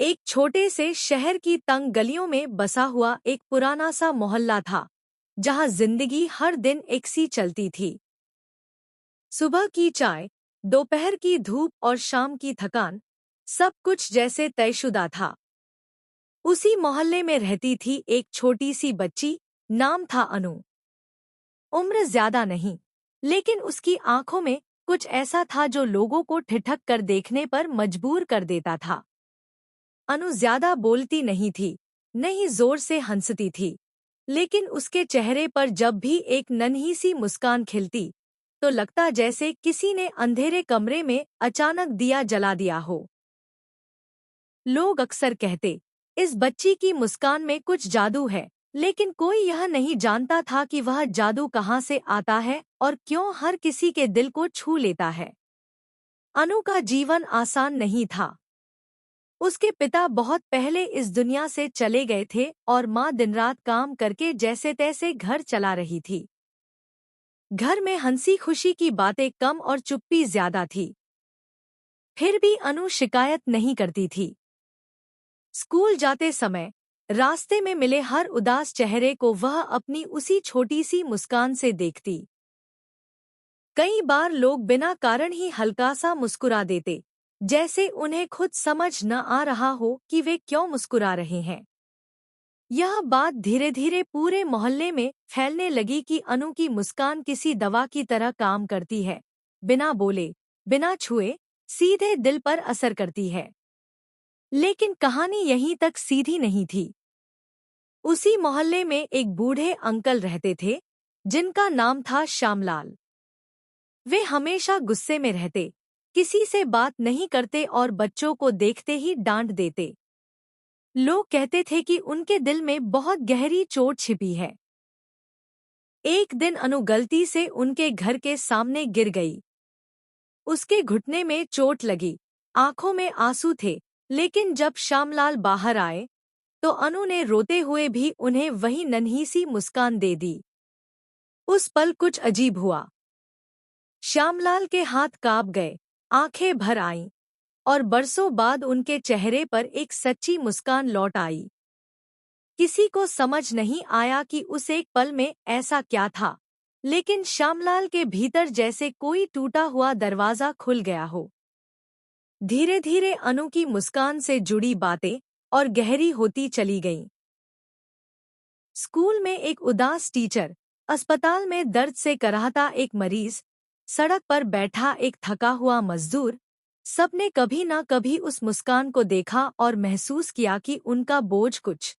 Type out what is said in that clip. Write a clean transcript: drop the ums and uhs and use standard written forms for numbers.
एक छोटे से शहर की तंग गलियों में बसा हुआ एक पुराना सा मोहल्ला था, जहां जिंदगी हर दिन एक सी चलती थी। सुबह की चाय, दोपहर की धूप और शाम की थकान, सब कुछ जैसे तयशुदा था। उसी मोहल्ले में रहती थी एक छोटी सी बच्ची, नाम था अनु। उम्र ज्यादा नहीं, लेकिन उसकी आंखों में कुछ ऐसा था जो लोगों को ठिठक कर देखने पर मजबूर कर देता था। अनु ज्यादा बोलती नहीं थी, नहीं जोर से हंसती थी, लेकिन उसके चेहरे पर जब भी एक नन्ही सी मुस्कान खिलती, तो लगता जैसे किसी ने अंधेरे कमरे में अचानक दिया जला दिया हो। लोग अक्सर कहते, इस बच्ची की मुस्कान में कुछ जादू है, लेकिन कोई यह नहीं जानता था कि वह जादू कहाँ से आता है और क्यों हर किसी के दिल को छू लेता है। अनु का जीवन आसान नहीं था। उसके पिता बहुत पहले इस दुनिया से चले गए थे और माँ दिन रात काम करके जैसे तैसे घर चला रही थी। घर में हंसी खुशी की बातें कम और चुप्पी ज्यादा थी। फिर भी अनु शिकायत नहीं करती थी। स्कूल जाते समय रास्ते में मिले हर उदास चेहरे को वह अपनी उसी छोटी सी मुस्कान से देखती। कई बार लोग बिना कारण ही हल्का सा मुस्कुरा देते, जैसे उन्हें खुद समझ न आ रहा हो कि वे क्यों मुस्कुरा रहे हैं। यह बात धीरे धीरे पूरे मोहल्ले में फैलने लगी कि अनु की मुस्कान किसी दवा की तरह काम करती है, बिना बोले, बिना छुए, सीधे दिल पर असर करती है। लेकिन कहानी यहीं तक सीधी नहीं थी। उसी मोहल्ले में एक बूढ़े अंकल रहते थे, जिनका नाम था श्यामलाल। वे हमेशा गुस्से में रहते, किसी से बात नहीं करते और बच्चों को देखते ही डांट देते। लोग कहते थे कि उनके दिल में बहुत गहरी चोट छिपी है। एक दिन अनु गलती से उनके घर के सामने गिर गई। उसके घुटने में चोट लगी, आंखों में आंसू थे, लेकिन जब श्यामलाल बाहर आए, तो अनु ने रोते हुए भी उन्हें वही नन्ही सी मुस्कान दे दी। उस पल कुछ अजीब हुआ। श्यामलाल के हाथ कांप गए, आंखें भर आईं, और बरसों बाद उनके चेहरे पर एक सच्ची मुस्कान लौट आई। किसी को समझ नहीं आया कि उस एक पल में ऐसा क्या था, लेकिन श्यामलाल के भीतर जैसे कोई टूटा हुआ दरवाजा खुल गया हो। धीरे धीरे अनु की मुस्कान से जुड़ी बातें और गहरी होती चली गईं। स्कूल में एक उदास टीचर, अस्पताल में दर्द से कराहता एक मरीज, सड़क पर बैठा एक थका हुआ मजदूर, सबने कभी ना कभी उस मुस्कान को देखा और महसूस किया कि उनका बोझ कुछ